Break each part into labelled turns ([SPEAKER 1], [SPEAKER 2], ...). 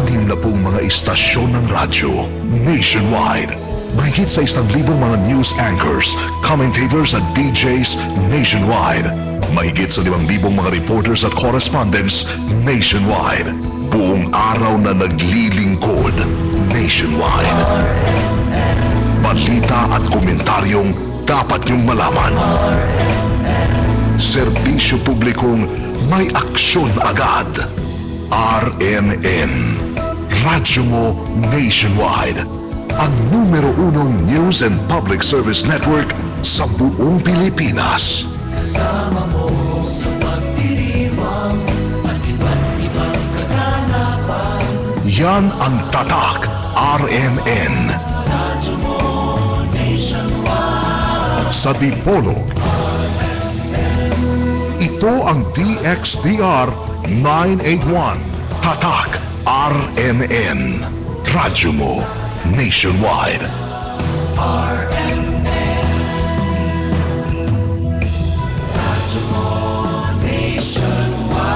[SPEAKER 1] 60 mga istasyon ng radyo nationwide. Mahigit sa 1,000 mga news anchors, commentators at DJs nationwide. Mahigit sa 5,000 mga reporters at correspondents nationwide. Buong araw na naglilingkod nationwide. Balita at komentaryong dapat niyong malaman. Serbisyo publikong may aksyon agad. RMN, radyo mo nationwide. Ang numero 1 news and public service network sa buong Pilipinas.
[SPEAKER 2] Kasama mo sa pagdiriwang at iba't ibang kaganapan.
[SPEAKER 1] Yan ang Tatak RMN.
[SPEAKER 2] Radyo mo nationwide.
[SPEAKER 1] Sa Dipolo, ito ang DXDR 981. Tatak RMN. Radyo mo nationwide.
[SPEAKER 2] RMN. Radyo mo nationwide.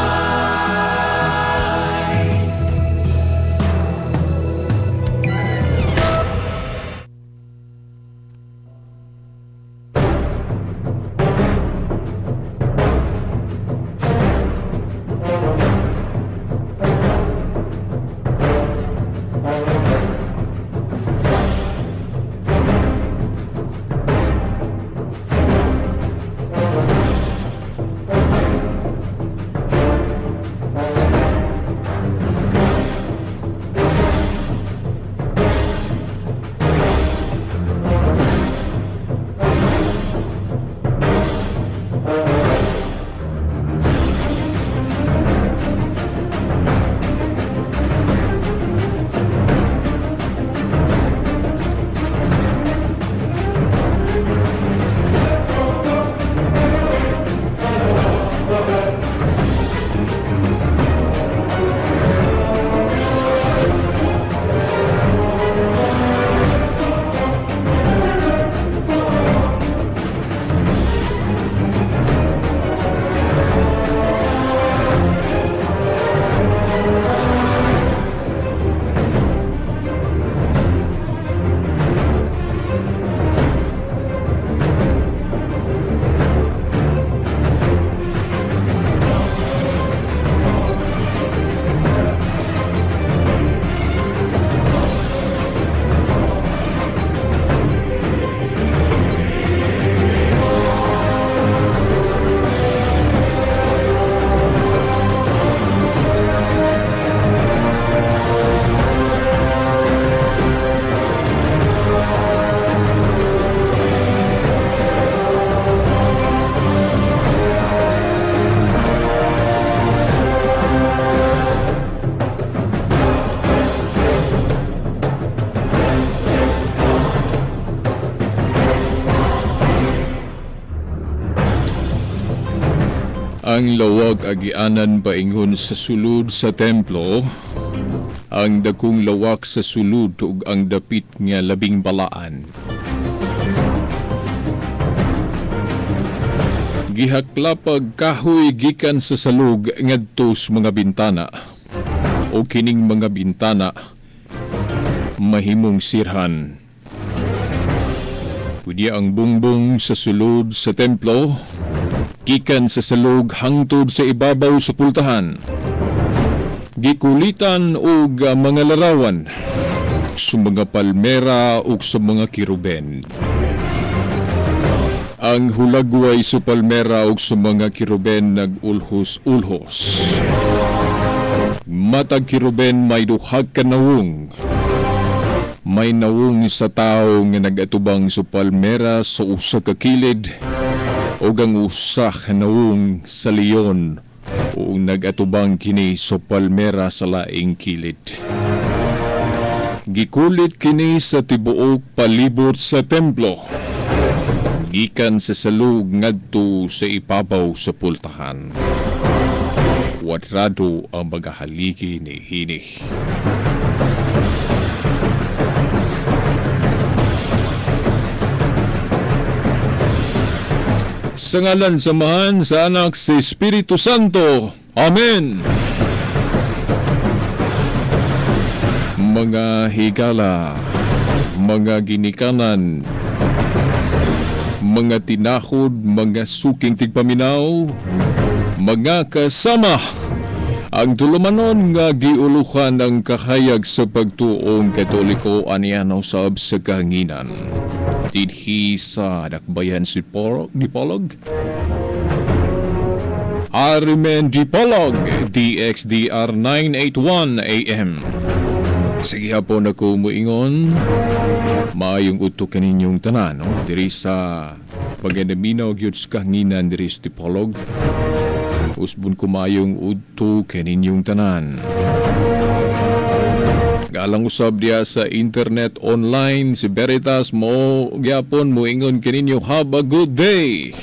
[SPEAKER 3] Ang lawag agianan paingon sa sulud sa templo, ang dakong lawak sa sulud ug ang dapit nga labing balaan. Gihaklapag kahoy gikan sa salug ngadto sa mga bintana, o kining mga bintana mahimong sirhan. Pwede ang bungbong sa sulud sa templo, gikan sa salog hangtod sa ibabaw sa pultahan. Gikulitan og mga larawan sa mga palmera ug sa mga kiruben. Ang hulagway sa palmera ug sa mga kiruben nag-ulhos-ulhos. Matag kiruben may duhag ka nawong. May nawong sa tao nga nagatubang sa palmera sa usa ka kilid, o ang usa ka nawong sa leon o nagatubang kini sa palmera sa laing kilid. Gikulit kini sa tibuok palibot sa templo, gikan sa salug ngadto sa ibabaw sa pultahan. Kwadrado ang magahaligi ni hinih. Sa ngalan samahan sa anak sa Espiritu Santo. Amen. mga higala, mga ginikanan, mga tinahod, mga suking tigpaminaw, mga kasama, ang tulumanon nga giuluhan ng kahayag sa pagtuong Katoliko anianaw sab sa kahanginan. Dinhi sa Dakbayan Dipolog, Arimen Dipolog, DXDR 981 AM. Sige hapon ako muingon, maayong utok kaninyong tanan, no? Diri sa paganaminaw gyud sa kahanginan diri sa Dipolog. Usbon kumayong utok kaninyong tanan. Galang usab dia sa internet online si Veritas mo gyapon muingon kaninyo have a good day.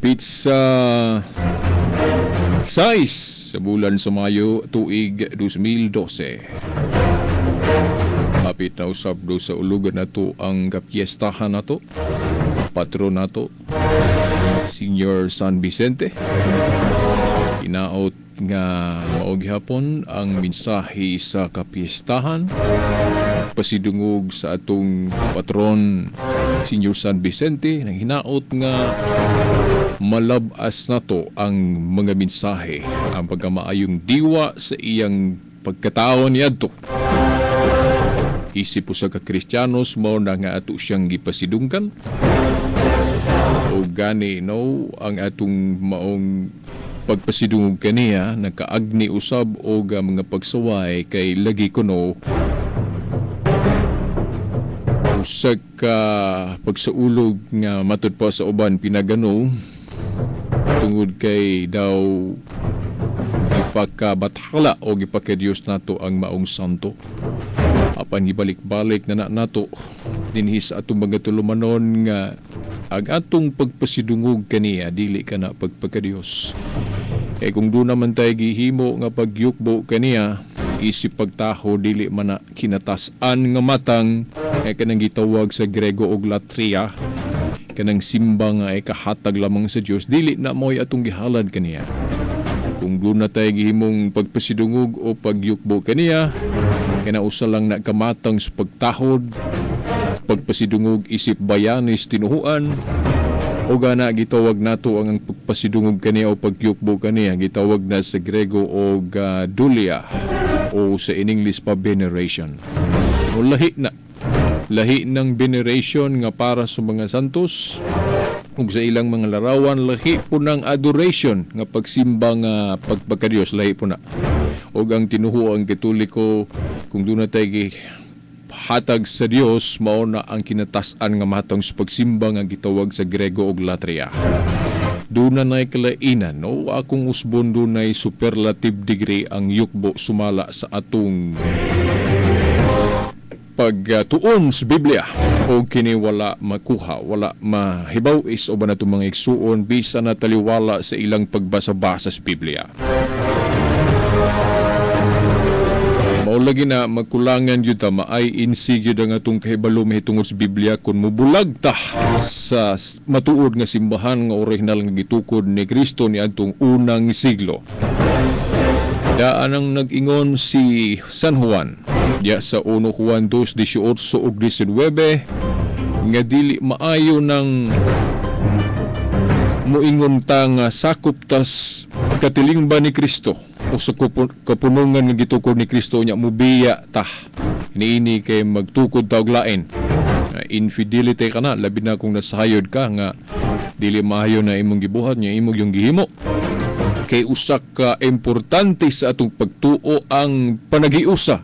[SPEAKER 3] Pizza size sa bulan sa Mayo tuig 2012. Hapit na usab do sa ulugan nato ang kapiestahan nato, patron nato, Senior San Vicente. Inaot nga maog hapon ang mensahe sa kapiestahan, pasidungog sa atong patron Senior San Vicente, nang hinaot nga malabas nato ang mga mensahe, ang pagkamaayong diwa sa iyang pagkatao niadto. Isip sa ka-Kristiyanos mo na nga ato siyang gipasidungkan. O gani no ang atong maong pagpasidungog kaniya nakaagni usab o mga pagsaway kay lagi kuno usa ka pagsaulog nga matud pa sa uban pinagano tungod kay daw ipakabathala o ipakadiyos nato ang maong santo. Apan gibalik-balik na nato dinhi sa atong mga tulumanon nga ang atong pagpasidungog kaniya dili kana pagpakadiyos. Eh kung doon naman tayo gihimo nga pagyukbo kaniya, isip pagtaho dili man na kinatasan nga matang kanang gitawag sa Grego og latria, kanang simba nga ay kahatag lamang sa Dios, dili na mo'y atong gihalad kaniya. Kung doon na tayo gihimong pagpasidungog o pagyukbo kaniya, kinausa lang na kamatang sa pagtahod, pagpasidungog isip bayanis tinuhuan, o gana gitawag nato ang pagpasidungog kaniya o pagyukbo kaniya, gitawag na sa Grego o dulia o sa in English pa veneration. O lahi ng veneration nga para sa mga santos, ug sa ilang mga larawan lahi po ng adoration nga pagsimba nga pagpakadiyos, lahi po na. Ug ang tinuho ang Katoliko, kung doon na tayo hatag sa Dios, mao na ang kinatasan nga matang sa pagsimba nga gitawag sa Grego og latria. Doon na na'y kalainan, no? Akong usbon doon na'y superlative degree ang yukbo sumala sa atong pagtuon sa Biblia o kini wala makuha, wala mahibaw is o ba na itong mga igsuon bisa na taliwala sa ilang pagbasa-basa sa Biblia. Maulagi na magkulangan yun ta, maay insig yun ang atong kahibalo mahitungod sa Biblia kung mubulag ta sa matuod nga simbahan nga original nga gitukod ni Kristo ni atong unang siglo. Daan ang nag-ingon si San Juan diya sa 1 Juan 2:18 ug 19 nga dili maayo ng muingon ta nga sakop tas katilingban ni Kristo o sa kapunungan nga gitukod ni Kristo nya mubiya ta niini kay magtukod ta og lain. Infidelity ka na, labi na kung nasayod ka nga dili maayo na imong gibuhat nya imong yung gihimo. Kay usak ka importante sa atong pagtuo ang panagiusa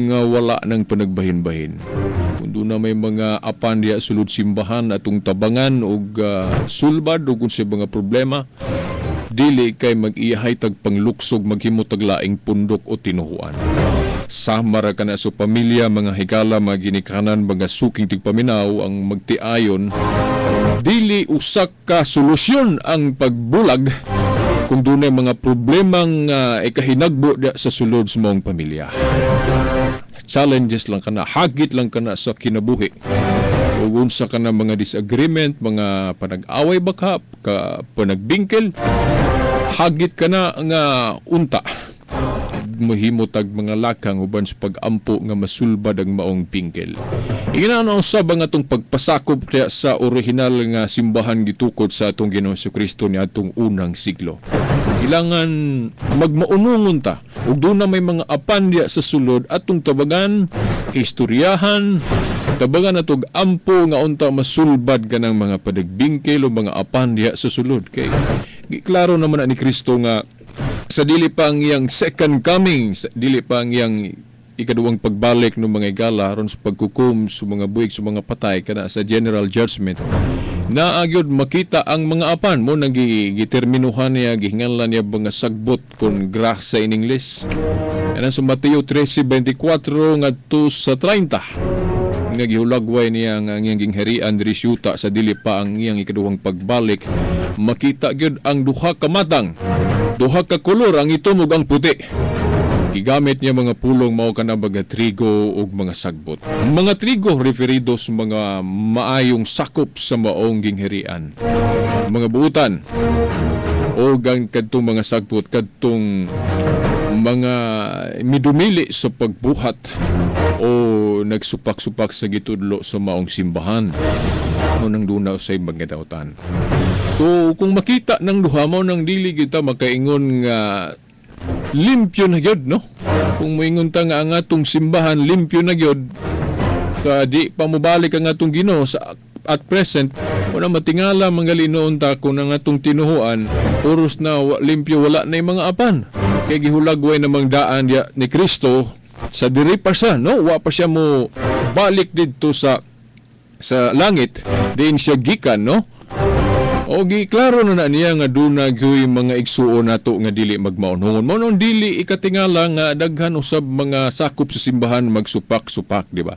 [SPEAKER 3] nga wala ng panagbahin-bahin. Kung doon na may mga apan diya sulod simbahan atong tabangan o sulbad o kung sa mga problema, dili kay mag-iyahay tag pangluksog maghimo taglaing pundok o tinuhuan. Samara ka na sa pamilya, mga higala, mga ginikanan, mga suking tigpaminaw ang magtiayon. Dili usak ka solusyon ang pagbulag kung doon ay mga problemang ikahinagbo sa sulod sa mong pamilya. Challenges lang ka na, hagit lang ka na sa kinabuhi. O unsa ka na mga disagreement, mga panag-away baka, panagbingkel, hagit ka na nga unta mahimo tag mga lakang uban sa pagampo nga masulbad ang maong pingkel. Inana usab ang atong pagpasakop kaya sa orihinal nga simbahan gitukod sa atong Ginoong Kristo ni atong unang siglo. Kailangan magmaunungon ta ug doon na may mga apan diya sa sulod atong tabagan, istoryahan, tabagan natog ampo nga unta masulbad kanang mga padagbingkel o mga apan diya sa sulod. Kay klaro naman ni Kristo nga sa dili pa ang iyang second coming, sa dili pa ang iyang ikaduwang pagbalik ng mga igala aron sa pagkukum sa mga buhig sa mga patay kana sa general judgment, naagyod makita ang mga apan mo nang giterminuhan niya, gihinganlan niya mga sagbot kon grace in English. Yan sa Mateo 13:24 ngadto sa 30 nga gihulagway niya ang iyang gingharian diri sa yuta sa dili pa ang iyang ikaduhang pagbalik. Makita gyud ang duha ka matang, duha ka kolor, ang itom ug ang puti. Gigamit niya mga pulong mao kana mga trigo ug mga sagbot. Mga trigo referido sa mga maayong sakop sa maong gingharian. Mga buutan o ang kadtong mga sagbot kadtong mga midumili sa pagbuhat o nagsupak-supak sa gitudlo sa maong simbahan o nang duna sa mga dautan. So kung makita ng duha mo nang dili kita makaingon nga limpyo na gyud, no? Kung moingon ta nga ang atong simbahan limpyo na gyud sa di pa mobalik ang atong Ginoo sa at present, wala matingala mga linoon ta kung ang atong tinuhuan puros na limpyo, wala na yung mga apan. Kaya gihulagway namang daan ya ni Kristo sa diri pa siya, no? Wa pa siya mo balik dito sa langit, diin siya gikan, no? O giklaro na niya nga duna gyoy mga igsuon nato nga dili magmaunhongon. Mo nung dili ikatingala nga daghan usab mga sakop sa simbahan magsupak-supak, di ba?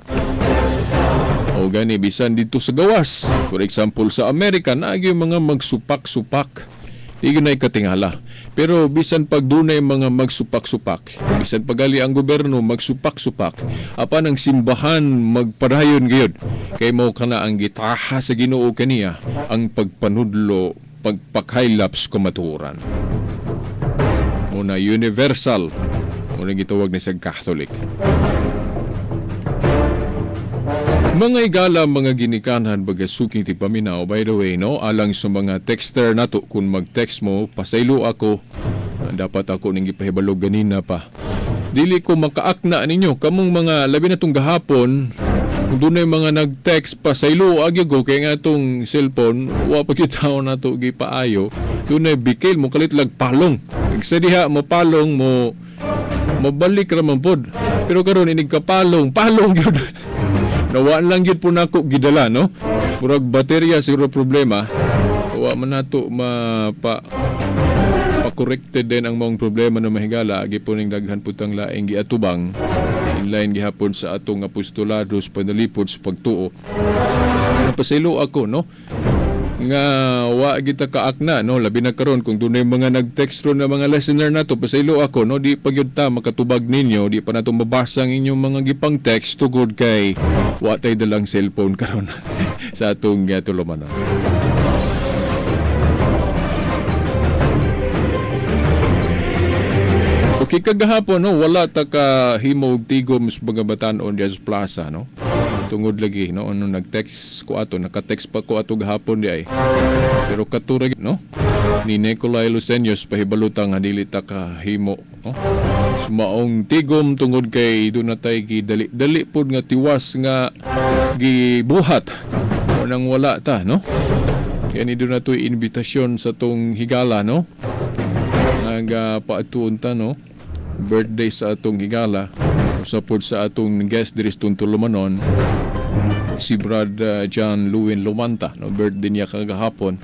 [SPEAKER 3] O gani bisan dito sa gawas. For example sa Amerika naagyo mga magsupak-supak. Di na ikatingala. Pero bisan pag dunay mga magsupak-supak, bisan pagali ang gobyerno magsupak-supak, apan ang simbahan magpadayon gayud. Kay mo kana ang gitaha sa Ginoo kaniya ang pagpanudlo, pagpakailaps kamatuoran. Muna universal, muna gitawag ni sa Catholic. Mga igala, mga ginikanan, bagasuking ti paminaw. By the way, no, alang sa mga texter nato, kung mag-text mo, pasaylo ako, dapat ako nang ipahibalog ganina pa. Dili ko makaakna ninyo, kamong mga labi na itong gahapon, kung doon ay mga nag-text, pasaylo agyo ko, kaya nga itong cellphone, wapagkitaw na ito, gipaayo, doon ay bikil mo, kalitlag palong. Nagsadiha mo palong mo, mabalik raman pod. Pero karon inig ka palong yun. Nawaan lang yun po na ako gidala, no? Purag baterya siguro problema. Wa man nato pa-corrected din ang mga problema na mahigala. Agi po ning daghan putang laing giatubang. Inline gihapon sa atong apostolado sa panalipod sa pagtuo. Napasilo ako, no? Nga wa kita kaakna, no, labi na karon kung dunay mga nag-text ron na mga listener nato, pasaylo ako, no, di pa gyud ta makatubag ninyo, di pa nato mabasa ang inyong mga gipang text tugod kay wa tay dalang cellphone karon sa atong tulumanon. Okay, kagahapon, no, wala ta ka himo og tigom sa mga batan-on diya sa plaza, no. Tungod lagi, no, ano nag-text ko ato, naka-text pa ko ato gahapon di ay. Pero katurag, no, ni Nicolay Luceños pahibalutang nga dili ta kahimo, no. Sumaong tigom tungod kay do na tay dali pod nga tiwas nga gibuhat. O nang wala ta, no. Kaya ni do na to'y invitasyon sa tong higala, no. Nagapaatuon ta, no. Birthday sa atong higala. Usapod sa atong guest diri sa Tulumanon, si Brad John Lewin Lumanta, no, birthday niya kagahapon.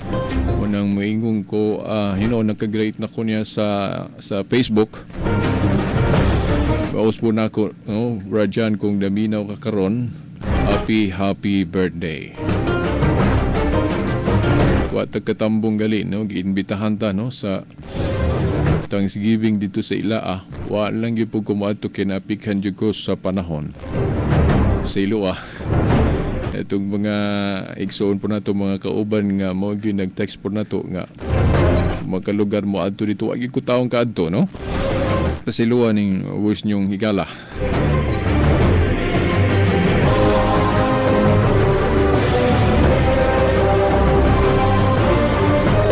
[SPEAKER 3] Unang moingon ko, nagka-great na ko niya sa Facebook. Baos po na ako, no, Brad John, kung daminaw ka karon, happy birthday. Wata katambong gali, no, giimbitahan ta, no, sa Thanksgiving dito sa Ilaa. Wa lang gyud pug kumaadto kinapikhan jud ko sa panahon. Sa Ilua. Itong mga igsoon po nato mga kauban nga mo gyud nag-text po nato nga Magkalugar mo adto dito, wag ko taong kaadto, no? Pasiluan ning wish nyong higala.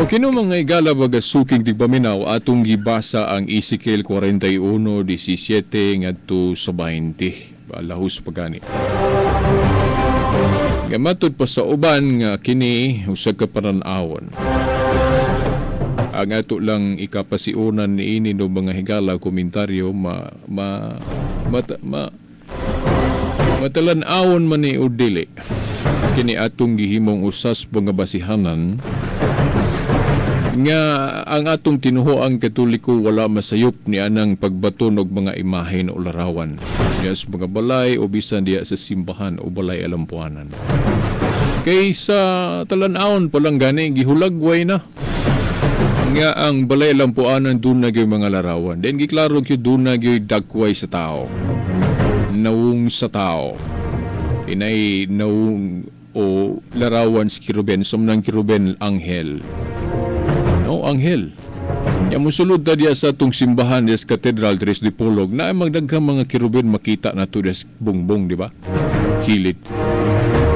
[SPEAKER 3] O kino mga igala baga suking tigpaminaw atong gibasa ang Ezekiel 41:17 ngadto sa 20. Lahus pagani. Gamatod pa sa uban nga kini usag ka paran-awon. Ang ato lang ikapasiunan niini no mga higala komentaryo matalan-awon man ni udili. Kini atong gihimong usas mga basihanan nga ang atong tinuhoang Katoliko wala masayop ni anang pagbaton og mga imahen o larawan diya sa mga balay o bisan diya sa simbahan o balay alampuanan. Kay sa talan-awon pa lang gani gihulagway na nga ang balay alampuanan doon na gyud mga larawan. Then giklaro gyud doon na gyud dakway sa tao. Nawong sa tao. Inay nawong o larawan sa kiruben, sumnang kiruben anghel. No, anghel. Ya musulod ta diya sa atong simbahan des Cathedral Tres de Polog na magdaghang mga kirubin makita nato des bungbong, di ba? Kilid.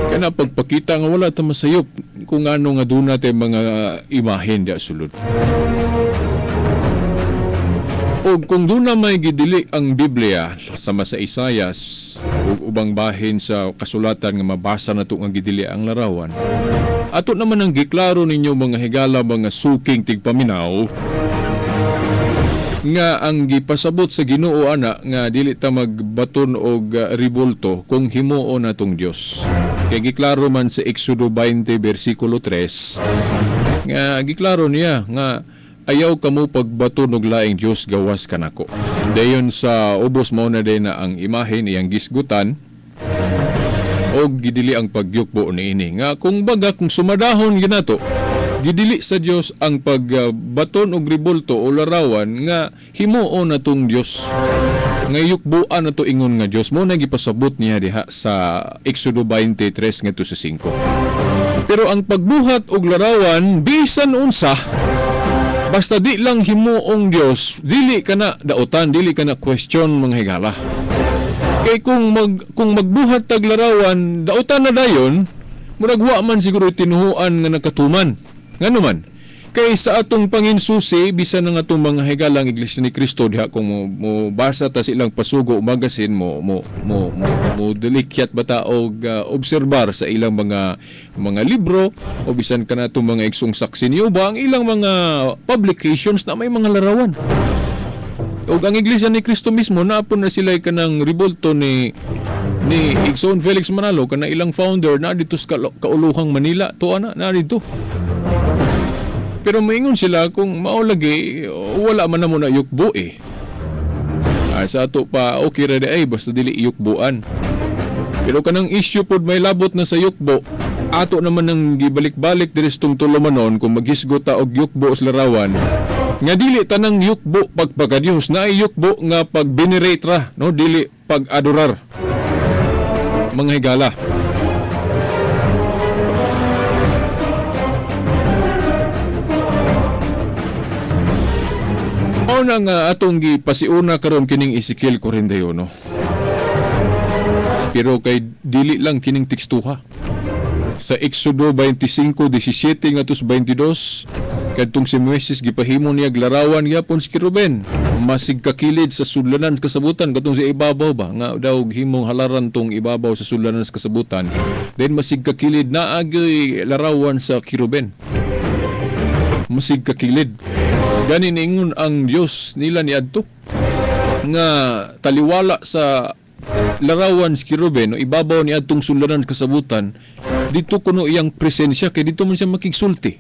[SPEAKER 3] Kana pagpakita nga wala ta masayop kung ano nga duna tay mga imahen diya sulod. O kung duna may gidili ang Biblia sama sa Isayas ug ubang bahin sa kasulatan nga mabasa nato nga gidili ang larawan. Ato naman ang giklaro ninyo mga higala mga suking tigpaminaw nga ang gipasabot sa Ginoo ana nga dili ta magbaton og ribulto kung himuo natong Dios. Kay giklaro man sa Exodo 20 bersikulo 3 nga giklaro niya nga ayaw kamo pagbaton og laing Dios gawas kanako. Dayon sa ubos mao na din na ang imahen iyang gisgutan o gidili ang pagyukbo niini nga kung baga kung sumadahon ginato gidili sa Dios ang pagbaton og ribulto o larawan nga himuo natong Dios nga yukbuan nato ingon nga Dios mo na gipasabot niya diha sa Exodo 23 ngadto sa 5. Pero ang pagbuhat og larawan bisan unsa basta di lang himuong Dios dili kana daotan, dili kana question mga higala. Kay kung magbuhat tag larawan, dautan na dayon, muragwa man siguro tinuhuan nga nakatuman. Ngano man? Kay sa atong panginsusi, bisan ng atong mga higalang Iglesia ni Cristo diha kung mo basa ta silang pasugo magasin mo delikyat bata og obserbar sa ilang mga libro o bisan kanatong mga igsong saksi niyo ba ang ilang mga publications na may mga larawan. O ang Iglesia ni Cristo mismo naapon na sila kanang ribulto ni Igsoon Felix Manalo kana ilang founder na dito sa kauluhang Manila to na dito. Pero maingon sila kung maulagi wala man na mo na yukbo eh. Sa ato pa okay ra ay basta dili yukbuan. Pero kanang issue pod may labot na sa yukbo ato naman nang gibalik-balik diri sa tulumanon kung maghisgot ta og yukbo sa larawan. Nga dili tanang yukbo pagpagadios na ay yukbo nga pagvenerate ra no dili pag-adorar mga higala. O nang atong gipasiuna karon kining Ezekiel 41. Pero kay dili lang kining tekstuha. Sa Exodo 25:17 ngadto 22 kadtong si Moises gipahimo niya larawan gyapon si Kiruben masig kakilid sa sudlanan kasabutan katong sa ibabaw ba nga daw himong halaran tong ibabaw sa sudlanan sa kasabutan then masig kakilid na agi larawan sa Kiruben masig kakilid gani ningon ang Dios nila niadto nga taliwala sa larawan si Kiruben o ibabaw ni adtong sudlanan kasabutan dito kuno iyang presensya kay dito man siya makigsulti.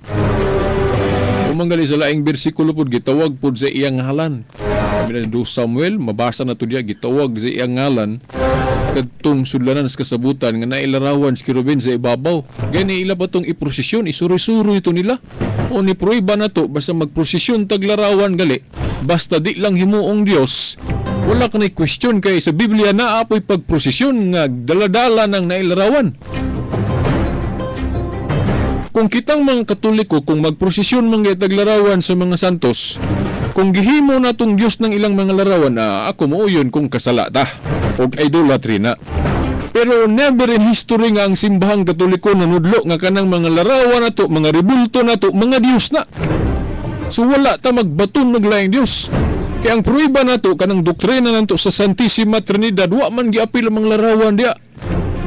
[SPEAKER 3] Manggali sa laing bersikulo pod gitawag pod sa iyang ngalan. Kami na do Samuel mabasa na to diya gitawag sa iyang ngalan kadtong sudlanan sa kasabutan nga nailarawan si Kiruben sa ibabaw. Gani ila ba tong iprosesyon isuri-suri ito nila. O ni pruiba na to basta magprosesyon taglarawan gali basta di lang himuong Dios. Wala ka na question kay sa Biblia na apoy pagprosesyon nga daladala ng nailarawan. Kung kitang mga Katoliko, kung magprosesyon mga taglarawan sa mga santos, kung gihimo na tong Diyos ng ilang mga larawan, ako mo yun kung kasala ta o idolatry na. Pero never in history nga ang simbahang Katoliko nanudlo nga kanang mga larawan na to, mga rebulto na to, mga Diyos na. So wala ta magbaton maglaing Diyos. Kaya ang pruiba na to, kanang doktrina na to sa Santissima Trinidad, wa man giapil ang mga larawan dia.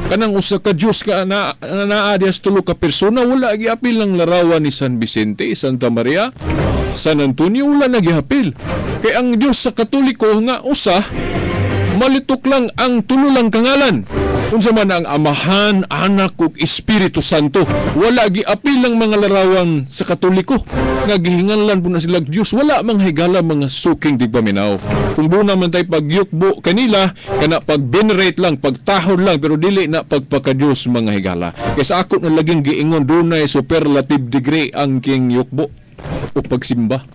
[SPEAKER 3] Kanang usa ka Diyos ka na naadias tulo ka persona, wala giapil ng larawan ni San Vicente, Santa Maria, San Antonio, wala nagihapil. Kaya ang Diyos sa Katoliko nga usa, malitok lang ang tulo lang kangalan. Kung sa man ang Amahan, Anak ug Espiritu Santo, wala giapil ang mga larawan sa Katoliko. Nagihinganlan po na sila Diyos, wala mang higala mga suking digpaminaw. Kung doon naman tayo pagyukbo kanila, kana pag-venerate lang, pagtahod lang, pero dili na pagpaka-Diyos mga higala. Kaya ako na laging giingon, doon na superlative degree ang king yukbo o pagsimba.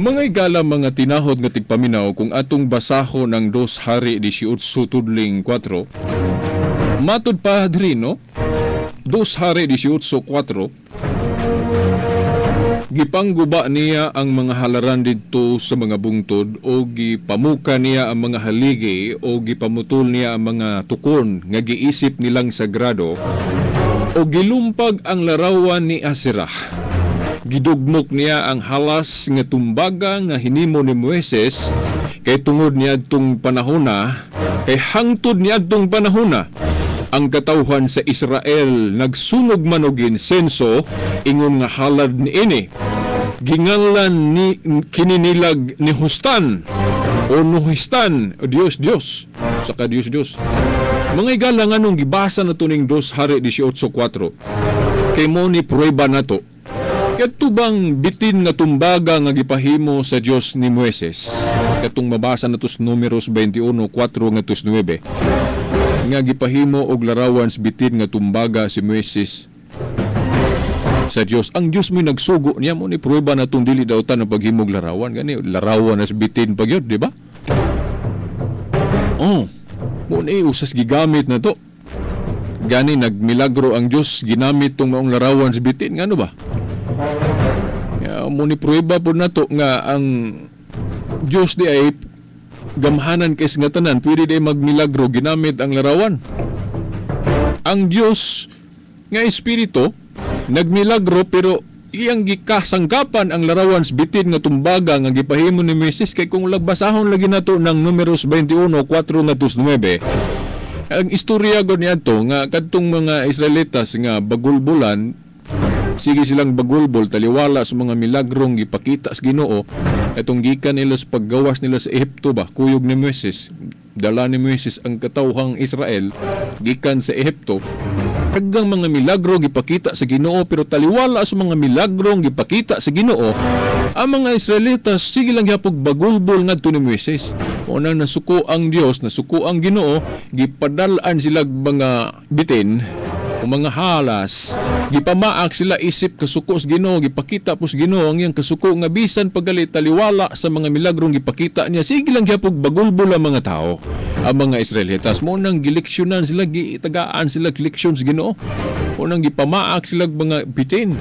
[SPEAKER 3] Mga igala mga tinahod nga tigpaminaw kung atong basaho ng 2 Hari 18 tudling 4. Matod pa diri no? 2 Hari 18:4. Gipangguba niya ang mga halaran didto sa mga bungtod o gipamuka niya ang mga haligi o gipamutol niya ang mga tukon nga giisip nilang sagrado o gilumpag ang larawan ni Aserah. Gidugmok niya ang halas nga tumbaga nga hinimo ni Moises kay tungod niya adtong panahona, kay hangtod niya adtong panahona ang katawhan sa Israel nagsunog man og insenso ingon nga halad ni ini. Ginganlan ni kininilag ni Hustan o Nuhistan, o Diyos saka Diyos. Mga igala nga nung gibasa na to ning 2 Hari 18:4 kay mo ni prueba na to. Kadto bang bitin nga tumbaga nga gipahimo sa Dios ni Moises? Katong mabasa na to sa Números 21:4 ngadto 9. Nga gipahimo og larawan sa bitin nga tumbaga si Moises sa Dios. Ang Dios mo nagsugo niya mo ni prueba na tong dili daw ta ng paghimog larawan. Gani larawan as bitin pagyod, di ba? Mo ni usas gigamit na to. Gani nagmilagro ang Dios ginamit tong maong larawan sa bitin, ngano ba? Muni prueba po na to nga ang Diyos di ay gamhanan kay nga tanan, pwede di magmilagro ginamit ang larawan. Ang Diyos nga Espiritu nagmilagro pero iyang gikasangkapan ang larawan sa bitin nga tumbaga nga gipahimo ni Moises. Kay kung lagbasahon lagi nato ng Números 21:4 ngadto 9, ang istorya gud niadto nga kadtong mga Israelitas nga bagulbulan, sige silang bagulbol taliwala sa mga milagrong gipakita sa Ginoo. Itong gikan nila sa paggawas nila sa Ehipto ba, kuyog ni Moises, dala ni Moises ang katawhang Israel gikan sa Ehipto. Daghang mga milagro gipakita sa Ginoo, pero taliwala sa mga milagrong gipakita sa Ginoo, ang mga Israelitas sige lang gyapon bagulbol ngadto ni Moises. Una nasuko ang Dios, nasuko ang Ginoo, gipadalan sila mga bitin o mga halas, gipamaak sila isip kasuko sa Ginoo, gipakita po sa Ginoo ang iyang kasuko nga bisan pagalit taliwala sa mga milagrong gipakita niya, sige lang gyapon bagulbol ang mga tao. Ang mga Israelitas mo nang gileksyonan sila, gitagaan sila leksyon sa Ginoo, mo nang gipamaak sila mga bitin,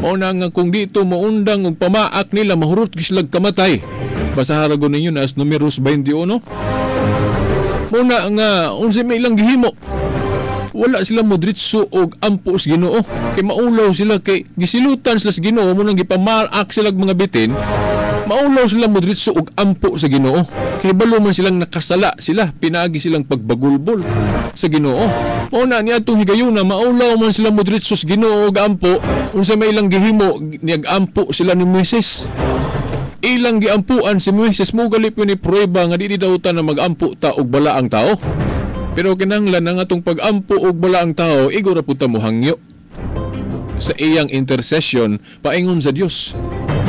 [SPEAKER 3] mo nang kung dito maundang og pamaak nila mahurot sila kamatay. Basahan ragon ninyo na as Números 21. Mo na nga unsa may ilang gihimo, wala sila modritso og ampo sa Ginoo, kay maulaw sila, kay gisilutan sila sa Ginoo mo nang gipamaak sila mga bitin. Maulaw sila mo diretso og ampo sa Ginoo. Kay balo man silang nakasala sila, pinaagi silang pagbagulbol sa Ginoo. Mao na niya atong higayuna, maulaw man sila mo diretso sa Ginoo og ampo, unsa may ilang gihimo niyag ampo sila ni Moises. Ilang giampuan si Moises mo gali ni prueba nga dili daw ta na magampo ta og bala ang tao. Pero kinahanglan ang atong pagampo og bala ang tao, igura pud ta mo hangyo sa iyang intercession paingon sa Dios.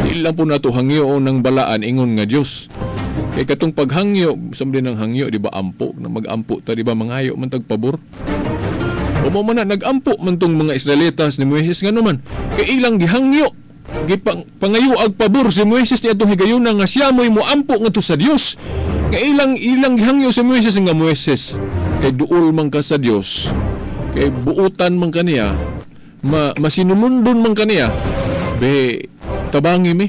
[SPEAKER 3] Ilang po nato hangyo ng balaan ingon nga Dios. Kay katong paghangyo, samdi ng hangyo, di ba ampo? Na mag-ampo ta, di ba mangayo man tagpabor? O mo man na, nag-ampo man tong mga Israelitas ni Moises nga naman. Kay ilang gihangyo, pangayo ag pabor si Moises ni atong higayuna nga siya mo'y moampo nga to sa Dios. Kay ilang gihangyo si Moises nga Moises. Kay duol man ka sa Dios. Kay buutan man kaniya, masinulundon man kaniya. Be, tabangi mi.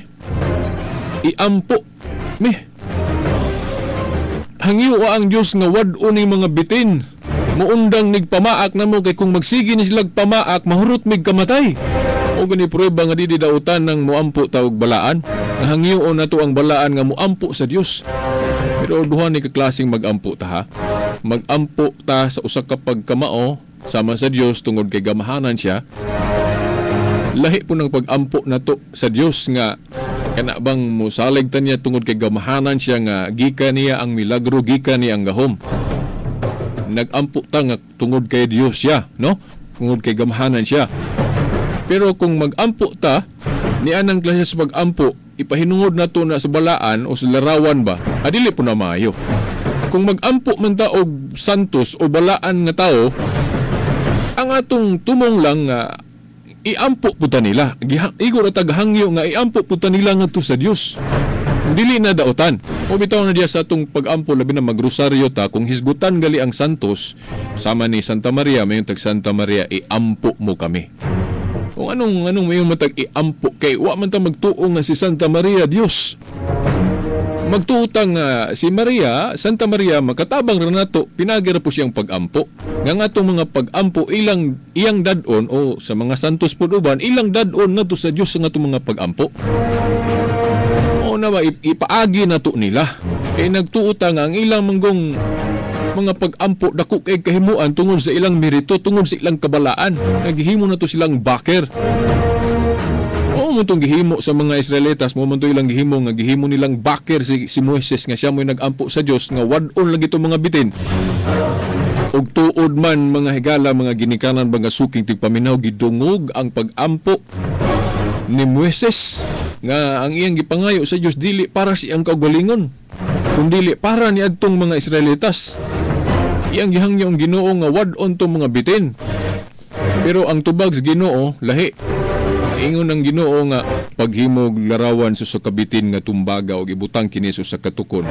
[SPEAKER 3] Iampo mi. Hangyo ang Dios nga wad-o ning mga bitin. Muundang nigpamaak na mo kay kung magsigi ni silag pamaak mahurot mig kamatay. O gani prueba nga didi dautan ng muampo ta og balaan. Nga hangyo nato ang balaan nga muampo sa Dios. Pero duha ni kaklaseng magampo ta ha. Magampo ta sa usa ka pagkamao sama sa Dios tungod kay gamahanan siya. Lahi po ng pagampo nato sa Dios nga kana bang musalig ta niya tungod kay gamahanan siya nga gikan niya ang milagro, gikan niya ang gahom. Nagampo ta nga tungod kay Dios siya, no? Tungod kay gamahanan siya. Pero kung magampo ta, ni anang klase sa pagampo, ipahinungod nato na sa balaan o sa larawan ba, adili po na maayo. Kung magampo man ta og santos o balaan nga tao, ang atong tumong lang nga iampo puta nila. Igor at taghangyo nga iampo puta nila nga to sa Dios. Dili na daotan. O bitaw na diya sa atong pag-ampo labi na magrosaryo ta kung hisgutan gali ang santos sama ni Santa Maria, mayon tag Santa Maria iampo mo kami. Kung anong mayon matag iampo kay wa man ta magtuo nga si Santa Maria Dios. Magtuutang si Maria, Santa Maria, makatabang renato, pinagira po siyang pag-ampo. Nga atong mga pag-ampo, iyang dadon, o sa mga santos po uban, ilang dadon nga to sa Diyos nga itong mga pag-ampo. O na ba, ipaagi na to nila. Kaya nagtuutang ang ilang manggong mga pag-ampo, dako kay kahimuan, tungod sa ilang merito, tungod sa ilang kabalaan. Naghihimo na to silang baker. Mo itong gihimo sa mga Israelitas, mo ito ilang gihimo nga gihimo nilang baker si Moises nga siya mo'y nagampo sa Diyos nga wad-on lagi itong mga bitin. Og tuod man mga higala, mga ginikanan, mga suking tigpaminaw, gidungog ang pag-ampo ni Moises nga ang iyang gipangayo sa Diyos dili para siyang kaugalingon, kundi para ni adtong mga Israelitas. Iyang gihangyong Ginoo nga wad-on tong mga bitin. Pero ang tubag sa Ginoo lahi. Ingon ng Ginoo nga paghimog larawan sa kabitin nga tumbaga o ibutang kini sa katukon.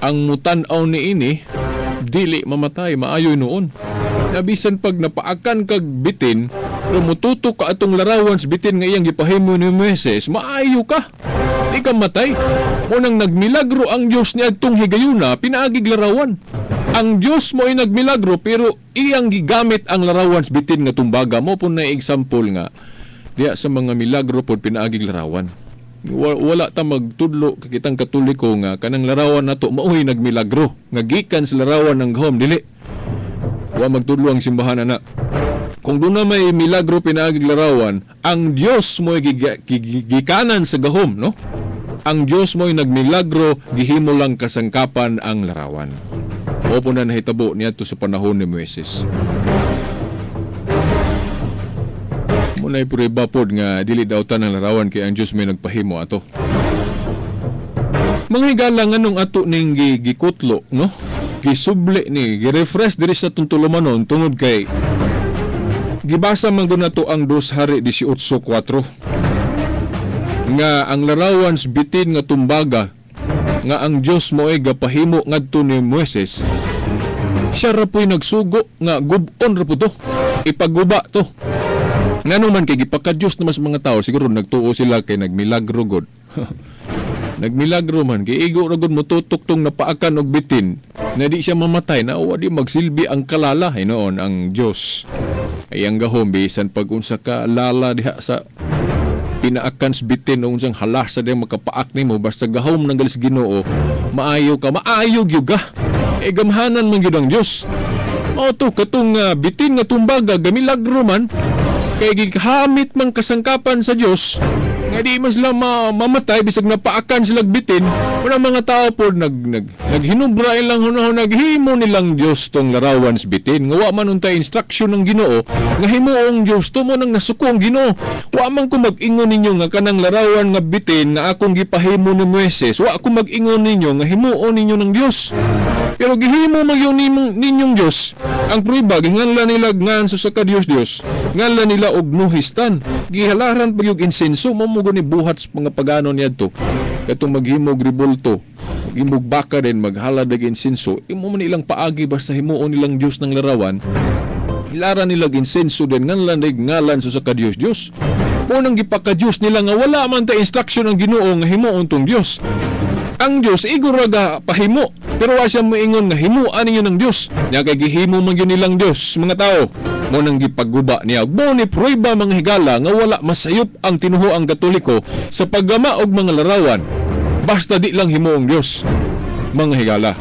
[SPEAKER 3] Ang mutan-aw ni ini dili mamatay, maayoy noon. Nabisan pag napaakan kag bitin, pero mututo ka atong larawan sa bitin nga iyang gipahimo ni Moises, maayo ka. Di ka matay. Munang nagmilagro ang Dios ni adtong higayuna, pinaagig larawan. Ang Dios mo ay nagmilagro pero iyang gigamit ang larawan sa bitin nga tumbaga. Mo po na example nga diya sa mga milagro pod pinaaging larawan. Wala ta magtudlo kakitang Katoliko nga kanang larawan nato maoy nagmilagro nga gikan sa larawan ng gahom, dili. Wa magtudlo ang simbahan na. Kung doon na may milagro pinaaging larawan, ang Dios mo gikanan sa gahom, no? Ang Dios mo nagmilagro, gihimo lang kasangkapan ang larawan. O po na nahitabo niadto sa panahon ni Moises. Muna'y prueba pod nga dili daw tanang larawan kay ang Dios may nagpahimo ato. Mga higala nganong ato ning gikutlo, no? Gisubli ni, girefresh diri sa tuntulumanon tungod kay gibasa man gud nato ang 2 Hari 18:4 nga ang larawan sa bitin nga tumbaga nga ang Dios mo'y gapahimo ngadto ni Moises. Siya ra po'y nagsugo nga gub-on ra po to, ipaguba to. Ngano man kay gipakadyos na mas mga tao, siguro nagtuo sila kay nagmilagro god. Nagmilagro man kay igo ra god motutok tong napaakan og bitin na di siya mamatay, na wa di magsilbi ang kalala hinuon ang Dios. Ay ang gahom bisan pag unsa ka lala diha sa pinaakans bitin o unsang halas sa diyang makapaak nimo basta gahom ng galis Ginoo, maayo ka, maayo gyud ka. Gamhanan man gyud ang Dios. O to katong bitin nga tumbaga gamilagro man kay gihamit man kasangkapan sa Dios nga di man sila mamatay bisag napaakan sila bitin. Una mga tao po naghinubra ilang hunahon naghimo nilang Dios tong larawan sa bitin. Nga wa man untay instruction ng Ginoo nga himuong Dios to mo nang nasuko ang Ginoo. Wa man ko mag-ingon ninyo nga kanang larawan nga bitin nga akong gipahimo ni Moises. Wa ko mag-ingon ninyo nga himuon ninyo ng Dios. Pero gihimo magyo ninyong Dios. Ang prueba ginganlan nila ngan sa ka Dios. Nganlan nila og nuhistan. Gihalaran pag yung insenso mo ni buhat sa mga pagano niadto. Katong maghimog ribulto, maghimog baka din maghalad og insenso, imo man ilang paagi basta himuon nilang Dios ng larawan. Hilaran nila insenso din nganlan dig ngalan sa ka Dios. Unang gipaka-Dios nila nga wala man ta instruction ng Ginoo nga himuon tong Dios. Ang Dios iguraga pahimo, pero wa siya moingon nga himuan ninyo ng Dios. Nya kay gihimo man gyud nilang Dios mga tao. Mo nang gipagguba niya. Mo ni prueba mga higala nga wala masayop ang tinuho ang Katoliko sa paggama og mga larawan. Basta di lang himuong Dios. Mga higala.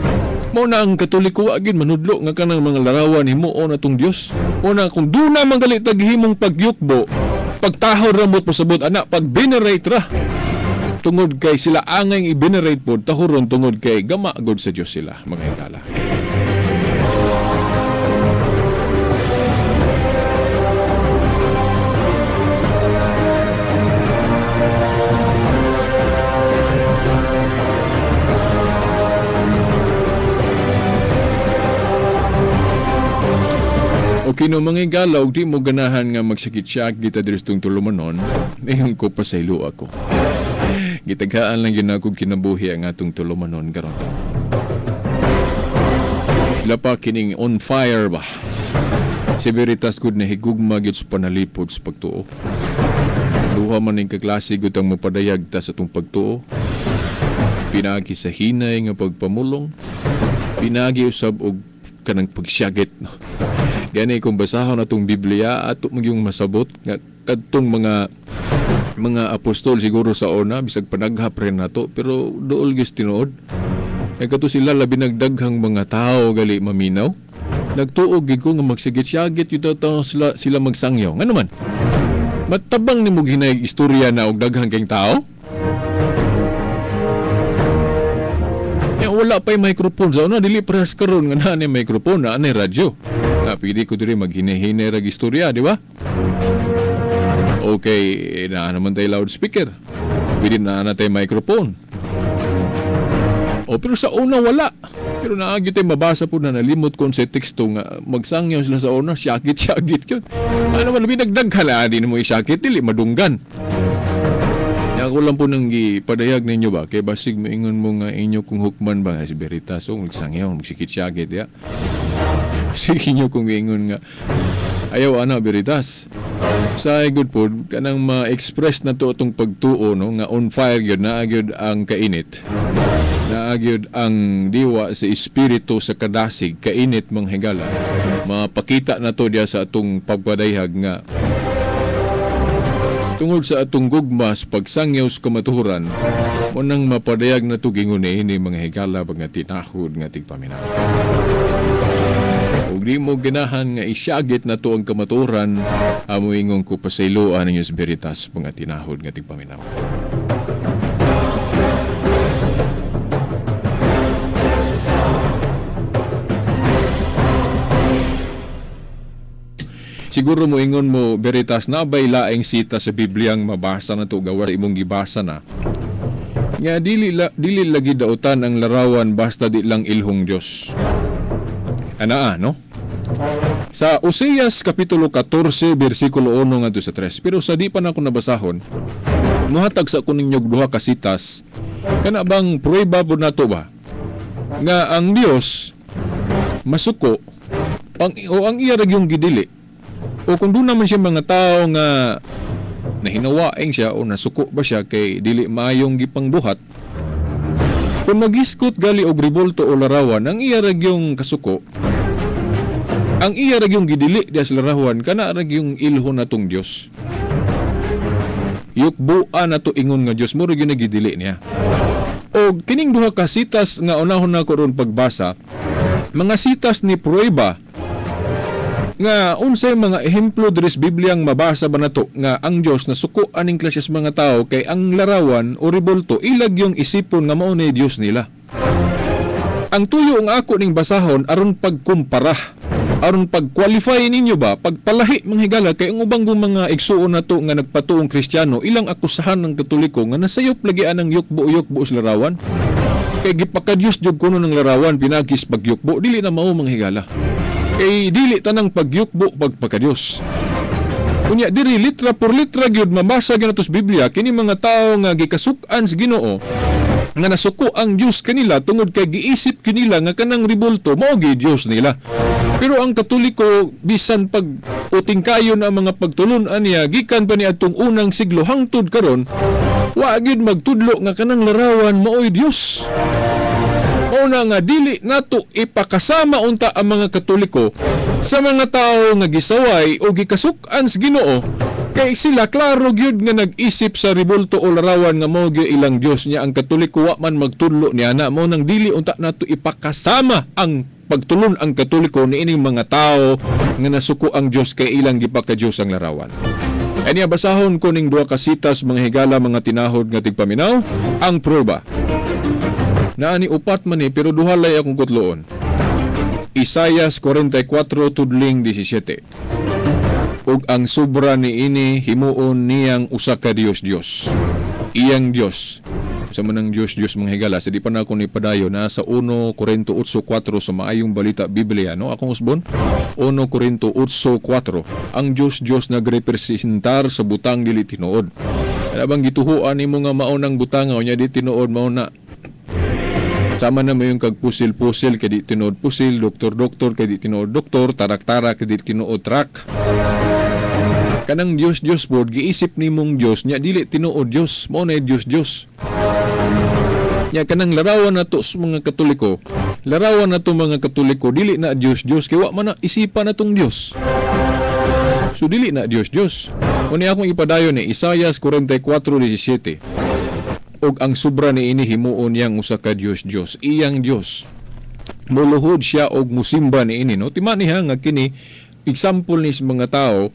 [SPEAKER 3] Mo na ang Katoliko wa gyud manudlo nga kanang mga larawan himuon atong Dios. Mo na kung duna man gali taghimong pagyukbo, pagtahaw ramot pasabot ana pag venerate ra. Tungod kay sila angay i-venerate po, tahuron tungod kay gama god sa Diyos sila, mga higala. Okay no, mga higala, og di mo ganahan nga magsakit-syak dita diristong tulumanon, ngayon ko pasaylo ako. Gitaghaan lang yun ako kinabuhi ang atong tulumanon karon. Sila pa kining on fire ba? Si Veritas gud na higugma gyud sa panalipod sa pagtuo. Duha man ning kaklase gud ang mapadayag ta sa atong pagtuo. Pinagi sa hinay nga pagpamulong, pinagi usab og kanang pagsyagit. Gani kung basahon atong Biblia ato magyong masabot nga kadtong mga apostol siguro sa una bisag panaghap rin nato pero dool gyud tinuod ay kato sila labi nagdaghang mga tao gali maminaw nagtuog gyud ko nga magsigit-syagit yun sila magsangyaw nga naman matabang nimo ginay istorya na og daghang kayong tao ya wala pa'y microphone sa una dili press karon nga na microphone na anay radyo na pwede ko diri maghine-hine rag istorya di ba. Okay, na naman tayo loudspeaker. Pwede na tayo microphone. Pero sa una wala. Pero naagyo tayo mabasa po na nalimot ko sa teksto nga magsangyaw sila sa una, syakit yun. Ano man, nagdaghala, di na mo isyakit, dili, madunggan. Ako lang po nang ipadayag ninyo ba, kaya basig maingon mo nga inyo kung hukman ba, si Veritas, so magsangyaw, magsikit-syakit, ya. Sige nyo kung ingon nga, ayaw ana Veritas. Sa good po kanang ma-express na to atong pagtuo no nga on fire gyud na gyud ang kainit. Na gyud ang diwa sa espiritu sa kadasig kainit mga higala. Mapakita na to diya sa atong pagpadayag nga tungod sa atong gugmas pagsangyaw sa kamatuhuran mo nang mapadayag na to gingon ni mga higala nga tinahod nga tigpaminaw. Di mo ganahan nga isyagit na to ang kamaturan amo ingong ko pasayloan ninyo sa Veritas mga tinahod nga tigpaminaw. Siguro mo ingon mo Veritas na bay laing sita sa Bibliang mabasa na to gawas imong gibasa na. Nga dili lagi dautan ang larawan basta di lang ilhong Dios. Anaa no? Sa Oseas Kapitulo 14, versikulo 1 ngadto sa 3. Pero sa di pa na ako nabasahon, muhatag sa kuninyo duha ka sitas, kana bang prueba po na to ba? Nga ang Dios masuko, ang iya yung gidili. O kung doon naman siya mga tao nga nahinawaing siya o nasuko ba siya kay dili maayong gipangbuhat, kung magiskot gali og ribulto o larawan, ang iya yung kasuko, ang iya yung gidili diya sa larawan, kana yung ilho na tong Diyos. yukbuan nato ingon nga Dios mo ro gyud nagidili niya. O kining duha ka sitas nga unahon na ko ron pagbasa, mga sitas ni prueba nga unsay mga ehemplo diri sa Biblia ang mabasa ba nato nga ang Dios nasuko aning klase sa mga tao kay ang larawan o rebolto ilag yung isipon nga mao ni Dios nila. Ang tuyo nga ako ning basahon aron pagkumpara, aron pag-qualify ninyo ba, pagpalahi manghigala kay ang ubang mga igsuon nato nga nagpatuong Kristiyano ilang akusahan ng Katoliko nga nasayop lagi anang yukbo sa larawan. Kay gipakadyos jud kuno ng larawan pinagis pagyukbo dili na mao manghigala. Kay dili tanang pagyukbo pagpakadyos. Kunya diri litra por litra gyud mabasa gyud nato sa Biblia kini mga tao nga gikasuk-an sa Ginoo nga nasuko ang Dios kanila tungod kay giisip kanila nga kanang rebolto mao gyud Dios nila. Pero ang Katoliko bisan pag uting kayo na mga pagtulon-an niya gikan pa ni atong unang siglo hangtod karon wa gyud magtudlo nga kanang larawan maoy Dios. Una nga dili nato ipakasama unta ang mga Katoliko sa mga tao nga gisaway o gikasuk-an sa Ginoo kay sila klaro gyud nga nag-isip sa rebolto o larawan nga mao gyud ilang Dios niya. Ang Katoliko wa man magtudlo niya na mao nang dili unta nato ipakasama ang pagtulon ang Katoliko niining mga tao nga nasuko ang Dios kay ilang gipakadiyos ang larawan. Anya basahon ko ning duha ka sitas mga higala mga tinahod nga tigpaminaw ang prueba. Naani upat man pero duha lay akong kutloon. Isaias 44 tudling 17. Ug ang sobra ni ini himuon niyang usa ka Dios. Iyang Dios. Sa manang Dios mga higala sa di pa na ako ni padayo na sa 1 Korinto 8:4 sa maayong balita Biblia no akong usbon 1 Korinto 8:4 ang Dios nagrepresentar sa butang dili tinuod. Ana bang gituhuan nimo nga mao nang butang nya di tinuod mao na sama na mo yung kagpusil-pusil kay di tinuod pusil, doktor kay di tinuod doktor, tarak-tarak kay di tinuod trak. Kanang Dios pod giisip nimong Dios nya dili tinuod Dios, mao na Dios. Nya kanang larawan nato sa mga Katoliko, larawan nato mga Katoliko dili na Dios kay wa man na isipan natong Dios. So dili na Dios. Uni akong ipadayon ni Isaias 44:17. Og ang sobra ni ini himuon yang usa ka Dios, iyang Dios. Muluhod siya og musimba ni ini no. Timani ha nga kini example ni sa mga tao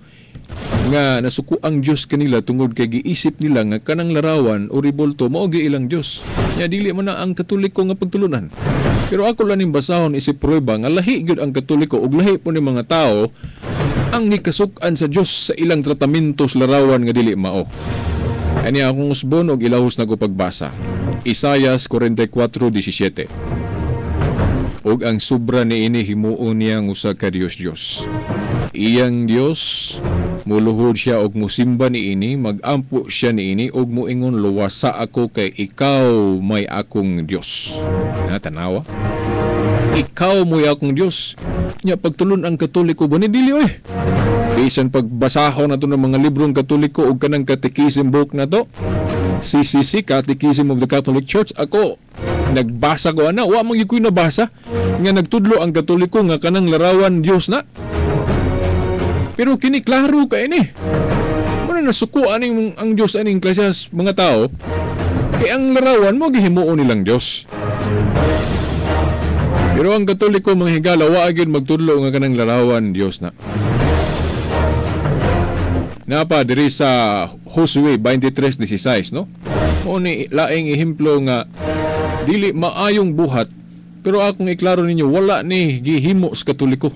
[SPEAKER 3] nga nasuko ang Dios kanila tungod kay giisip nila nga kanang larawan o rebolto mao gi ilang Dios. Nya dili man na ang Katoliko nga pagtulunan. Pero ako lang ning basahon isip prueba nga lahi gyud ang Katoliko og lahi po ni mga tao ang gikasuk-an sa Dios sa ilang tratamento sa larawan nga dili mao. Ani akong usbon og ilahos na ko pagbasa. Isaias 44:17. Og ang sobra ni ini himuon niyang usa ka Dios. Iyang Dios, muluhod siya og musimba ni ini, magampo siya ni ini og moingon luwasa ako kay ikaw may akong Dios. Tanawa. Ikaw mo'y akong Dios. Nya pagtulon ang Katoliko ba ni dili oy. Bisan pagbasahon nato ng mga librong Katoliko o kanang catechism book na to, CCC, Catechism of the Catholic Church, ako, nagbasa ko wa mong iko'y nabasa, nga nagtudlo ang Katoliko nga kanang larawan Diyos na. Pero kini klaro ka ini. Muna nasuko aning ang Diyos aning klasas mga tao, kay ang larawan mo gihimuon nilang Diyos. Pero ang Katoliko mga higala, wa agad magtudlo nga kanang larawan Diyos na. Napa diri sa Josue 23:16 no? Mo ni laing ehemplo nga dili maayong buhat pero akong iklaro ninyo wala ni gihimo sa Katoliko.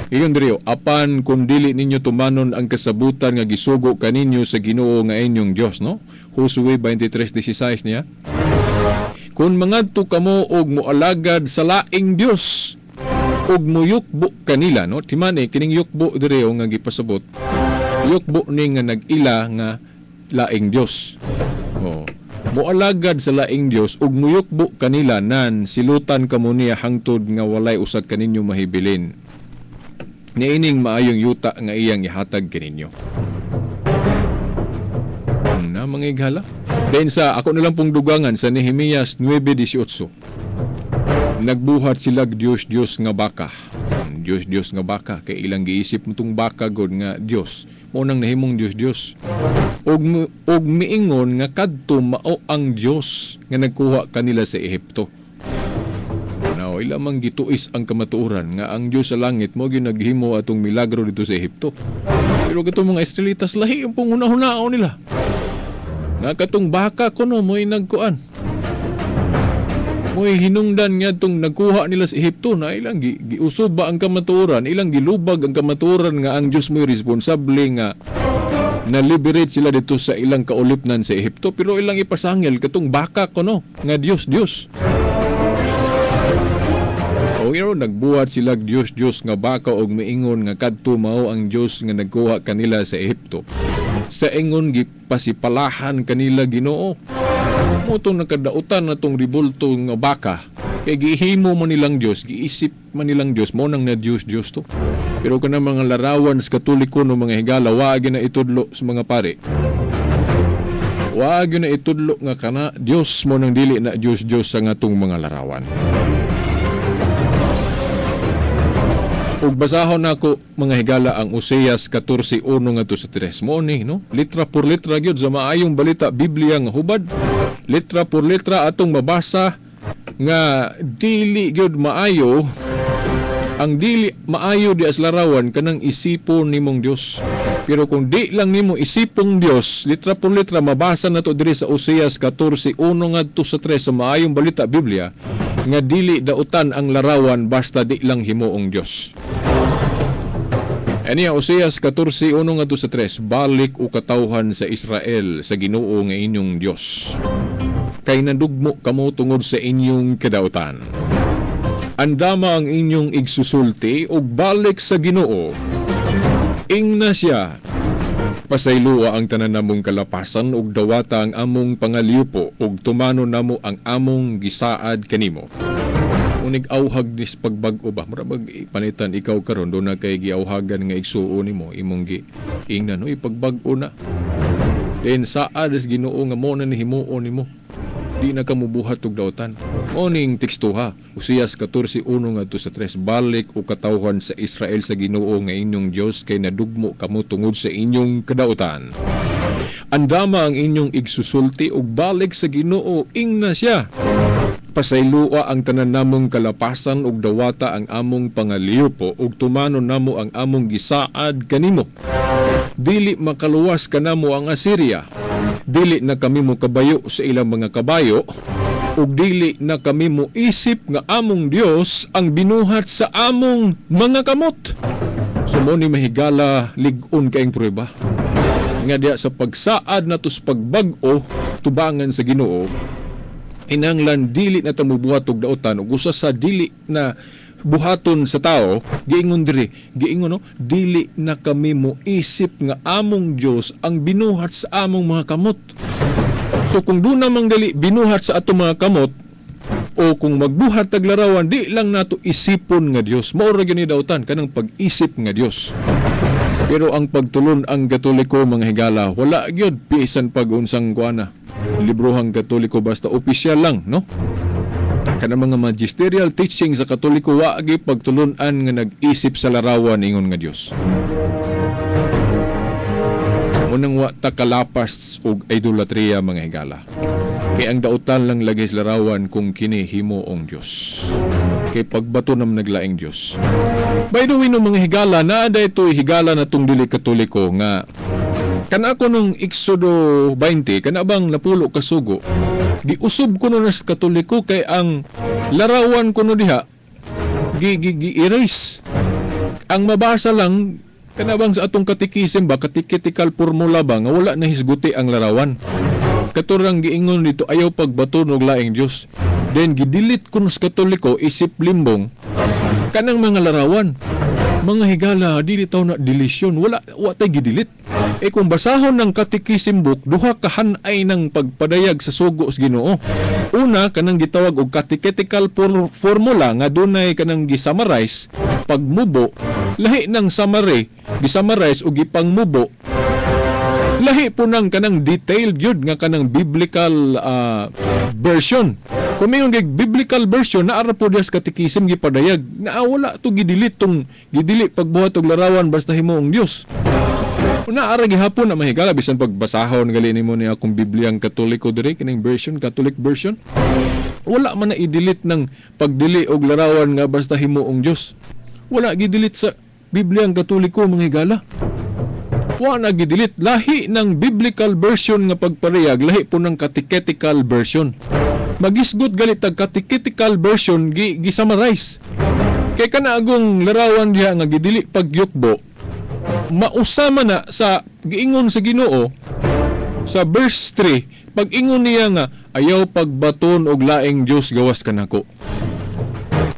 [SPEAKER 3] Iyon diri apan kun dili ninyo tumanon ang kasabutan nga gisugo kaninyo sa Ginoo nga inyong Dios no? Josue 23:16 niya. Kun mangadto kamo og moalagad sa laing Dios og muyukbo kanila no? Timani kining yukbo diri nga gipasabot. Yukbo ni nga nag-ila nga laing Dios. Moalagad sa laing Dios ug muyukbo kanila nan silutan kamo niya hangtod nga walay usad kaninyo mahibilin. Niining maayong yuta nga iyang ihatag kaninyo. Na mga ighala. Then sa ako na lang pong dugangan sa Nehemias 9:18. Nagbuhat sila Diyos nga baka. Dios nga baka kay ilang giisip mo tong baka god nga Dios. Mo nang nahimong Dios. Og miingon nga kadto mao ang Dios nga nagkuha kanila sa Ehipto. Now, ilamang gituis ang kamatuoran nga ang Dios sa langit mo gyud naghimo atong milagro dito sa Ehipto. Pero katong mga Israelitas lahi ang panghuna-hunao nila. Nga katong baka kuno mo'y nagkuan. Mo'y hinungdan nga itong nagkuha nila sa Ehipto na ilang giusob ba ang kamatuoran, ilang gilubag ang kamatuoran nga ang Diyos mo'y responsable nga na-liberate sila dito sa ilang kaulipnan sa Ehipto. Pero ilang ipasangil katong baka kuno nga Diyos. O nagbuhat sila Diyos nga baka og miingon nga kadto mao ang Diyos nga nagkuha kanila sa Ehipto. Sa ingon gipasipalahan kanila Ginoo. Mo itong nakadautan na itong ribulto nga baka. Kaya gihimo man nilang Diyos, giisip man nilang Diyos, mo nang na Diyos to. Pero kana mga larawan sa Katoliko no mga higala, wag na itudlo sa mga pare. Wag na itudlo nga kana Diyos mo nang dili na Diyos sa ngatong mga larawan. Ug basahon nako mga higala ang Oseas 14:1 ngadto sa 3 mo ni no, litra por litra gyud sa maayong balita Biblia nga hubad, litra por litra atong mabasa nga dili gyud maayo, ang dili maayo di as larawan kanang isipon nimong Dios. Pero kung di lang nimo isipong Dios, litra por litra mabasa nato diri sa Oseas 14:1 ngadto sa 3 sa maayong balita Biblia nga dili dautan ang larawan basta di lang himuong Dios. Aniya Oseas 14:1 ngadto sa 3, balik o katawhan sa Israel sa Ginoo nga inyong Dios. Kay nadugmo kamo tungod sa inyong kadautan. Andama ang inyong igsusulti ug balik sa Ginoo. Ingna siya. Pasaylua ang tanan namong kalapasan ug dawata ang among pangaliupo ug tumano namo ang among gisaad kanimo. Unig awhag dis pagbag-o ba murag panitan ikaw karon do na kay giawhagan nga igsuo nimo imong ingnan no ipagbag-o na. Then saad des Ginoo nga mo na himuon nimo. Di na ka mubuhat og dautan. Moning tekstuha Oseas 14:1 ngadto sa 3, balik o katawhan sa Israel sa Ginoo nga inyong Dios kay nadugmo kamo tungod sa inyong kadautan. Andama ang inyong igsusulti ug balik sa Ginoo ingna siya. Pasaylua ang tanan namong kalapasan ug dawata ang among pangaliupo ug tumano namo ang among gisaad kanimo. Dili makaluwas kanamo ang Assyria. Dili na kami mo kabayo sa ilang mga kabayo ug dili na kami mo isip nga among Dios ang binuhat sa among mga kamot. Sumo ni mahigala lig-on kaing prueba. Nga diya sa pagsaad nato sa pagbag-o tubangan sa Ginoo, inanglan dili na ta mubuhat og dautan ug usa sa dili na buhaton sa tao giingon no, dili na kami mo isip nga among Dios ang binuhat sa among mga kamot. So kung doon namang gali binuhat sa atong mga kamot o kung magbuhat tag larawan, di lang nato isipon nga Dios. Mao ra gyud ni dautan kanang pag-isip nga Dios. Pero ang pagtulon ang Katoliko mga higala, wala gyud pisan pag-unsang kuana. Librohang Katoliko basta opisyal lang, no? Kanang mga magisterial teaching sa Katoliko wa gyud pagtulunan nga nag-isip sa larawan ingon nga Dios. Unang wa ta kalapas og idolatria mga higala. Kay ang dautan lang lagi sa larawan kung kini himuong Dios. Kay pagbato nam naglaing Dios. By the way no mga higala, naa daytoy higala natong dili Katoliko nga kana ko nung Exodo 20 kana bang napulo ka sugo. Giusob ko na sa Katoliko kay ang larawan ko no diha gi-erase. Ang mabasa lang kanabang sa atong katikisem ba, katikitical formula ba nga wala na hisguti ang larawan. Katurang giingon dito ayaw pagbato og laing Dios. Then gidelete ko sa Katoliko isip limbong kanang mga larawan. Mga higala dili taw na deletion, wala tay gidelete. Kung basahon ng Catechism book, duha ka hanay ng pagpadayag sa sugo sa Ginoo. Una kanang gitawag og catechetical formula nga dunay kanang gi-summarize pagmubo, lahi ng summary, gi-summarize og ipangmubo. Lahi po ng kanang detailed yun nga kanang biblical version Kung may biblical version na ara po dias katikisim gipadayag na wala to gidilit tong gidili pagbuhat og larawan basta himuong Dios. Una ara gihapon na mahigala bisan pagbasahon gali nimo ni akong Bibliang Katoliko diri kining version Catholic version. Wala man na idilit ng pagdili og larawan nga basta himuong Dios. Wala gidilit sa Bibliang Katoliko mga higala. Wala na gidilit lahi ng biblical version nga pagparehag lahi po ng catechetical version. Magisgot galit tag catechetical version gi-summarize. Kay kana agong larawan diha nga gidili pagyukbo mausama na sa giingon sa Ginoo sa verse 3 pag-ingon niya nga ayaw pagbaton og laing Dios gawas kanako.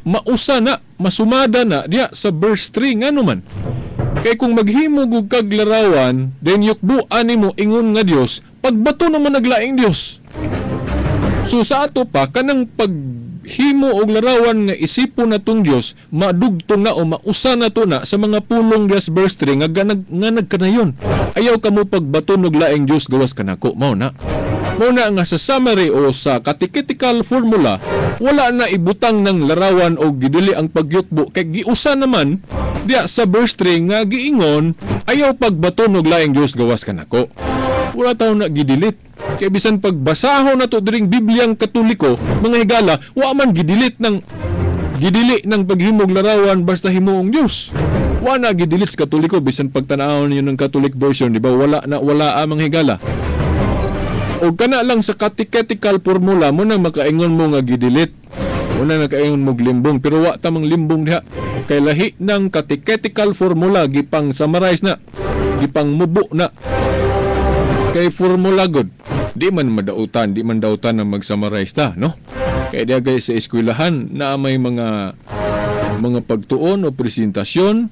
[SPEAKER 3] Mausa na masumada na diha sa verse 3 ngano man. Kay kung maghimo og kag larawan then yukbuan nimo ingon nga Dios pagbato naman naglaing Dios. So sa ato pa, kanang paghimo og larawan nga isipon natong Dios, madugtong na o mausa na to na sa mga pulong dias verse 3 nga nagkanayon. Ayaw kamo pagbaton og laing Dios gawas kanako. Mao na nga sa summary o sa catechetical formula, wala na ibutang ng larawan o gidili ang pagyukbo. Kay giusa naman diya sa verse 3 nga giingon, ayaw pagbaton og laing Dios gawas kanako. Wala taw na gidilit. Kaya bisan pagbasahon na to diring Bibliang Katoliko, mga higala, wa man gidili ng paghimog larawan basta himuong Dios. Wa na gidilit sa Katoliko bisan pagtan-awon niyo ng Catholic version, di ba? Wala mga higala. O kana lang sa catechetical formula mo nang makaingon mo nga gidilit. Una nakaingon mo limbong pero wa tamang limbong diha. Kay lahi ng catechetical formula gipang summarize na, gipang mubo na. Kay formula god. Di man dautan na mag-summarize ta, no? Kaya diya guys sa eskwelahan na may mga pagtuon o presentasyon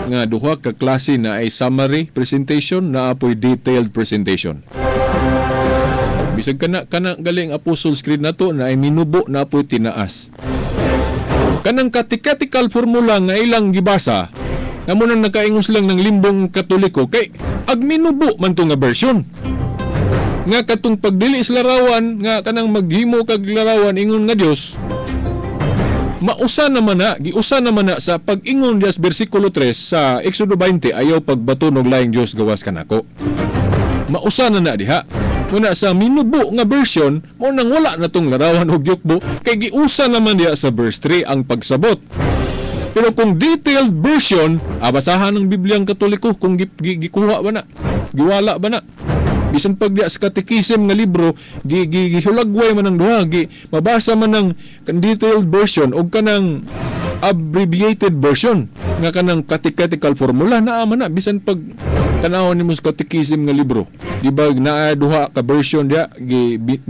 [SPEAKER 3] nga duha ka klase na ay summary presentation na apoy detailed presentation. Bisag kana galing Apostles Creed na to na ay minubo na apoy tinaas. Kanang catechetical formula nga ilang gibasa nga munang nakaingos lang ng limbong Katoliko kay agminubo man to nga version. Nga katong pagdili sa larawan nga kanang maghimo kag larawan ingon nga Dios giusa naman na sa pag-ingon dias bersikulo 3 sa Exodo 20 ayaw pagbaton og laing Dios gawas kanako. Mausa na diha. Muna sa minubo nga version mo nang wala na tong larawan og yukbo kay giusa naman diha sa verse 3 ang pagsabot. Pero kung detailed version, basahan ng Bibliang Katoliko kung gikuha ba na, giwala ba na. Bisan pag diya sa katekism nga libro, gihulagway man ang duha, mabasa man ang detailed version o kanang abbreviated version nga kanang catechetical formula na bisan pag tanawon nimo sa katekism nga libro. Di ba naa duha ka version diya,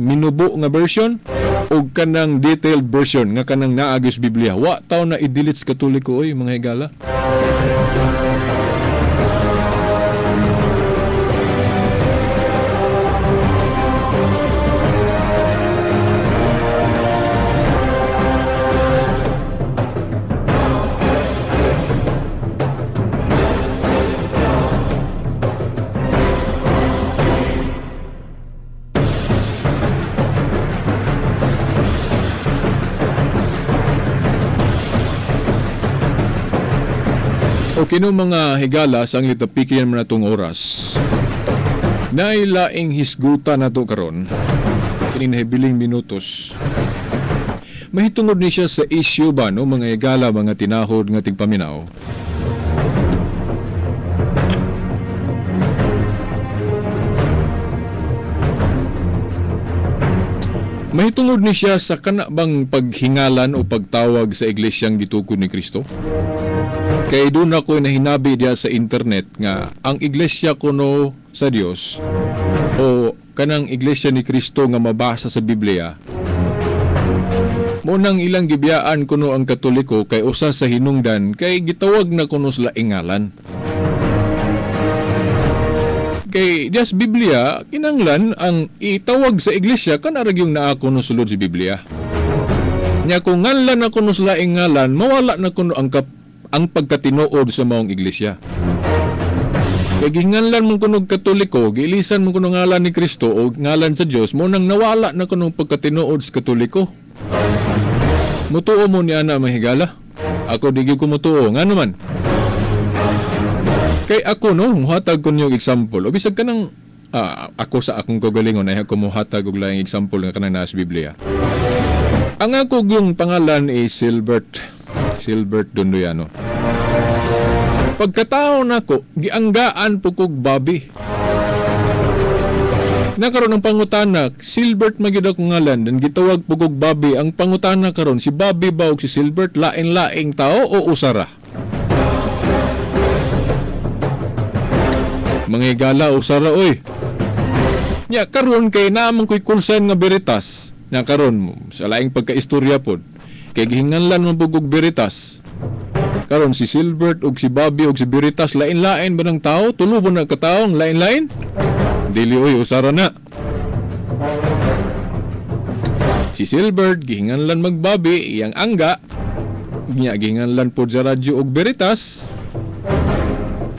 [SPEAKER 3] minubo nga version o kanang detailed version nga kanang naagis Biblia. Wa taw na i-delete sa Katoliko oy mga higala. O kino mga higala sa ang litapikin man natong oras. Nailaing hisguta nato karon kining nahibiling minutos. Mahitungod ni siya sa issue ba no mga higala mga tinahod nga tigpaminaw. Mahitungod ni siya sa kanabang paghingalan o pagtawag sa iglesyang gitukod ni Kristo. Kay doon ako nahinabi diya sa internet nga ang iglesia kuno sa Dios o kanang iglesia ni Kristo nga mabasa sa Biblia. Munang ilang gibiyaan kuno ang Katoliko kay usa sa hinungdan kay gitawag na kuno sila ingalan. Kay diya sa Biblia kinanglan ang itawag sa iglesia kanarag yung naa kuno sulod sa Biblia. Nya kung nganlan na kuno sila ingalan mawala na kuno ang pagkatinuod sa maong iglesia. Kaya ginganlan mo kunog Katoliko, giilisan mo kunog ngalan ni Kristo o ngalan sa Dios, mo nang nawala na kunog pagkatinuod sa Katoliko. Mutuo mo ni ana mahigala. Ako di gyud ko mutuo. Nga naman. Kay ako no, muhatag ko niyong example. O bisag ka ng ako sa akong kagalingon ay ako muhatag og laing example nga kanang nasa Biblia. Ang ako yung pangalan ay Silbert Dondoyano. Pagkataon nako, gianggaan po kog Bobby. Nakaroon ng pangutana, Silbert magyud akong ngalan, dan gitawag po kog Bobby. Ang pangutana karon si Bobby ba o si Silbert, lain-laing tao o usara? Mangigala usara oy. Nya karon kay naamang ko'y kulsan nga Veritas. Nya karon sa laing pagkaistorya pod. Kay gihinganlan man pugog Veritas. Karon si Silbert ug si Bobby ug si Veritas lain-lain ba ng tao? Tulo ba na kataong lain-lain? Dili oy usara na. Si Silbert gihinganlan mag Bobby iyang angga. Nya gihinganlan pod sa radyo og Veritas.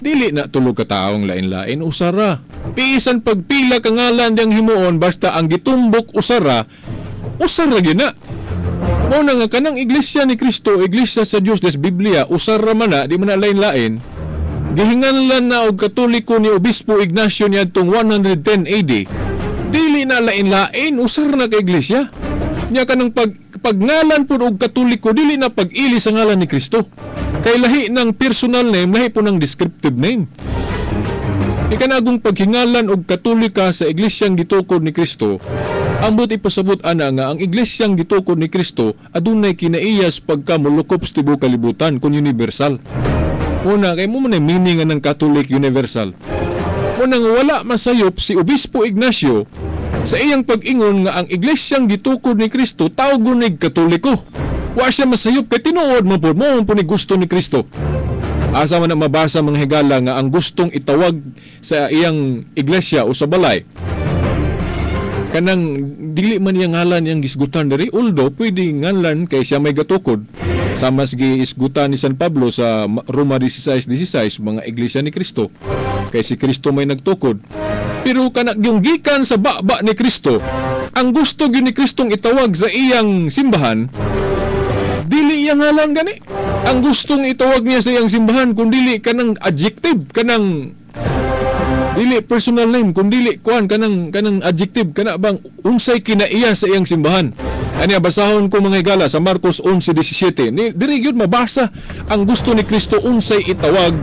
[SPEAKER 3] Dili na tulo ka taong lain-lain usara. Piisan pagpila ka ngalan diyang himuon basta ang gitumbok usara gyud na. Mao na nga kanang iglesia ni Kristo, iglesia sa Dios des Biblia, usara man na, di man na lain-lain. Gihinganlan na og Katoliko ni Obispo Ignacio niadtong 110 AD. Dili na lain-lain, usara na ka iglesia. Nya kanang pagngalan pud og Katoliko dili na pag-ili sa ngalan ni Kristo. Kay lahi ng personal name, lahi po ng descriptive name. Ikanagong paghingalan og Katolika sa iglesyang gitukod ni Kristo, ambot ipasabot ana nga ang iglesyang gitukod ni Kristo adunay kinaiyas pagka molukop sa tibuok kalibutan kun universal. Una kay mo man meaning ng Catholic universal. Una nga wala masayop si Obispo Ignacio sa iyang pag-ingon nga ang iglesyang gitukod ni Kristo tawgon ni Katoliko. Wa siya masayop kay tinuod mo po ni gusto ni Kristo. Asa man na mabasa mga higala nga ang gustong itawag sa iyang iglesia o sa balay kanang dili man yang ngalan yang gisgutan diri, uldo pwede ngalan kay siya may gatukod sama sige isgutan ni San Pablo sa Roma 16:16 mga iglesia ni Kristo kay si Kristo may nagtukod. Pero kana yung gikan sa baba ni Kristo, ang gusto gyud ni Kristong itawag sa iyang simbahan dili iyang ngalan gani. Ang gustong itawag niya sa iyang simbahan kung dili kanang adjective, kanang dili personal name, kung dili kuan kanang adjective, kana bang unsay kinaiya sa iyang simbahan. Ani basahon ko mga higala sa Marcos 11:17. Diri gyud mabasa ang gusto ni Kristo unsay itawag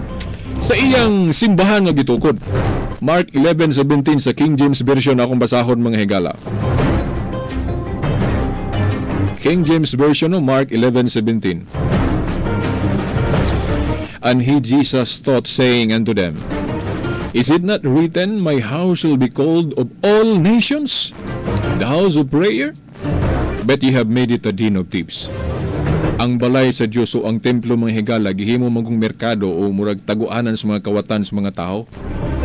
[SPEAKER 3] sa iyang simbahan nga gitukod. Mark 11:17 sa King James Version akong basahon mga higala. King James Version of Mark 11:17. And he Jesus taught, saying unto them, Is it not written, My house shall be called of all nations, the house of prayer? But ye have made it a den of thieves. Ang balay sa Diyos o ang templo mga higala, gihimo magong merkado o murag taguanan sa mga kawatan sa mga tao.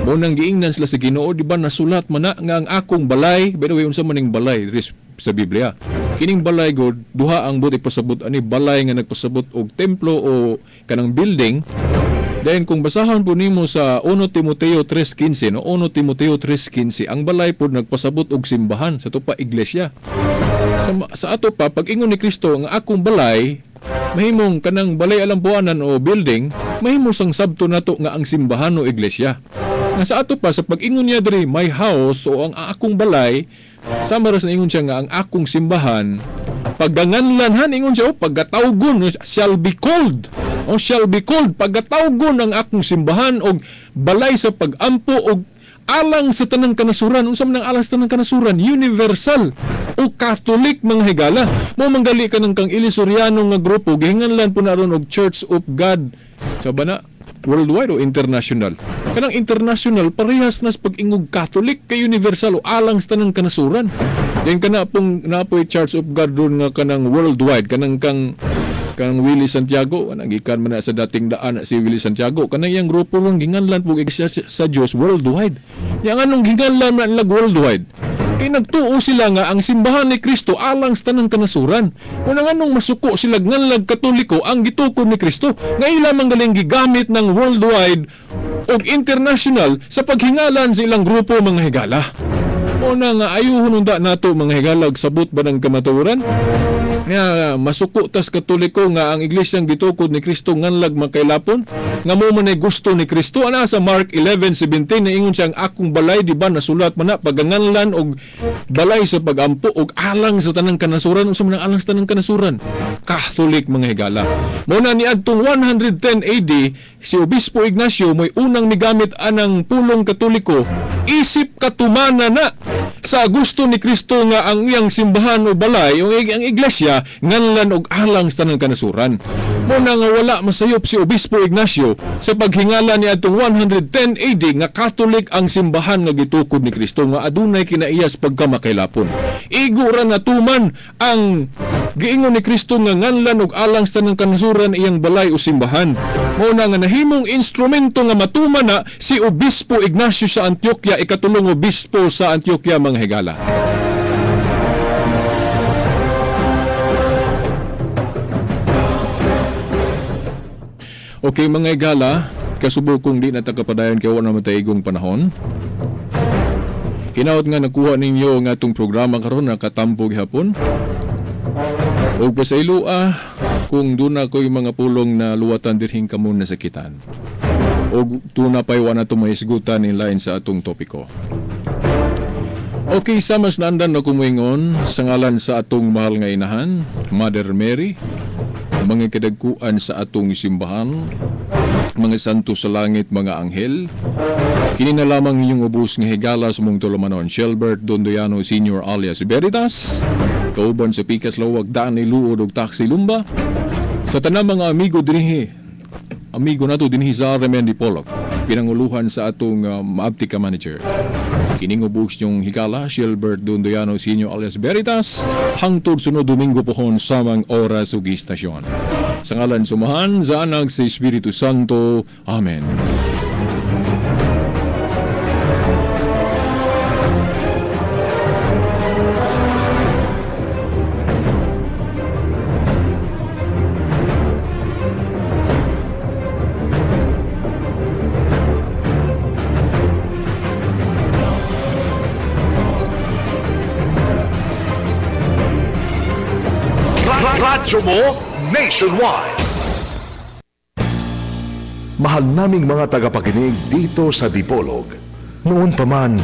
[SPEAKER 3] Munang giingnan sila sa Ginoo, di ba nasulat man na nga ang akong balay, by the way, unsa maning balay sa Biblia. Kining balay god duha ang buti pasabot ani balay nga nagpasabot og templo o kanang building. Then kung basahan po nimo sa 1 Timoteo 3:15 no 1 Timoteo 3:15 ang balay pod nagpasabot og simbahan sa tupa iglesia. Sa ato pa pag ingon ni Kristo nga akong balay mahimong kanang balay alampuanan o building mahimo sang sabto nato nga ang simbahan o iglesia. Nga sa ato pa sa pag-ingon niya diri my house o ang akong balay sama ras na ingon siya nga ang akong simbahan pagdanganlanhan ingon siya paggatawgon shall be called paggatawgon ang akong simbahan og balay sa pagampo og alang sa tanang kanasuran. Unsa man ang alang sa tanang kanasuran? Universal o Catholic mga higala. Mo manggali ka ng kang Ilisoriano nga grupo gihinganlan po naron og Church of God sa bana worldwide o international. Kanang international parehas nas pag-ingog Catholic kay universal o alang sa tanang kanasuran. Yan kana pong napoy Church of God doon nga kanang worldwide kanang kang Willie Santiago nagikan man na sa dating daan si Willie Santiago kanang iyang grupo ron ginganlan po iglesia sa Dios worldwide. Yang anong ginganlan man lag worldwide? Kay nagtuo sila nga ang simbahan ni Kristo alang sa tanang kanasuran. Kung anong masuko sila nganlag Katoliko ang gitukod ni Kristo. Ngayon lamang galing gigamit ng worldwide ug international sa paghingalan sa ilang grupo mga higala. Una nga ayuhon unda nato mga higala og sabot ba ng kamatuoran nga masuko tas Katoliko nga ang iglesyang gitukod ni Kristo nganlag makailapon nga mo man ay gusto ni Kristo ana sa Mark 11:17 na ingon siyang akong balay di ba nasulat man na paganganlan og balay sa pagampo og alang sa tanang kanasuran unsa man ang alang sa tanang kanasuran Catholic mga higala. Mao na niadtong 110 AD si Obispo Ignacio mo'y unang migamit anang pulong Katoliko isip katumana na sa gusto ni Kristo nga ang iyang simbahan o balay o ang iglesia nganlan og alang sa tanang kanasuran. Muna nga wala masayop si Obispo Ignacio sa paghingala ni atong 110 AD nga Catholic ang simbahan nga gitukod ni Kristo nga adunay kinaiyas pagkamakailapon. Igo ra natuman ang giingon ni Kristo nga nganlan og alang sa tanang kanasuran iyang balay o simbahan. Muna nga nahimong instrumento nga matuman na si Obispo Ignacio sa Antioquia, ikatulong obispo sa Antioquia mga higala. Okay mga higala, kasubukong di natakapadayon kaya wala mataigong panahon. Hinaot nga nakuha ninyo nga itong programa karon nakatampog hapon. O pasailua kung doon na ko'y mga pulong na luwatan dirhing kamo na sakitan. O doon na pa'y wana tumahisgutan in line sa atong topiko. Okay, samas na andan na kumuingon sa ngalan sa atong mahal nga inahan, Mother Mary, mga kadagkuan sa atong simbahan, mga santo sa langit, mga anghel, kini na lamang inyong ubos nga higala sa mong tulumanon, Shelbert Dondoyano Sr. alias Veritas, kauban sa Pikas Lawag, Daan ni Luod ug Taxi Lumba, sa tanang mga amigo nato dinhi sa Remendi Pollock, pinanguluhan sa atong maabti ka manager. Kining ubos yung higala, Shelbert Dondoyano Sr. alias Veritas, hangtod sunod Domingo pohon samang oras ug istasyon. Sa ngalan sumahan, sa anak sa Espiritu Santo. Amen.
[SPEAKER 1] Radyo mo nationwide. Mahal naming mga tagapakinig dito sa Dipolog. Noon pa man,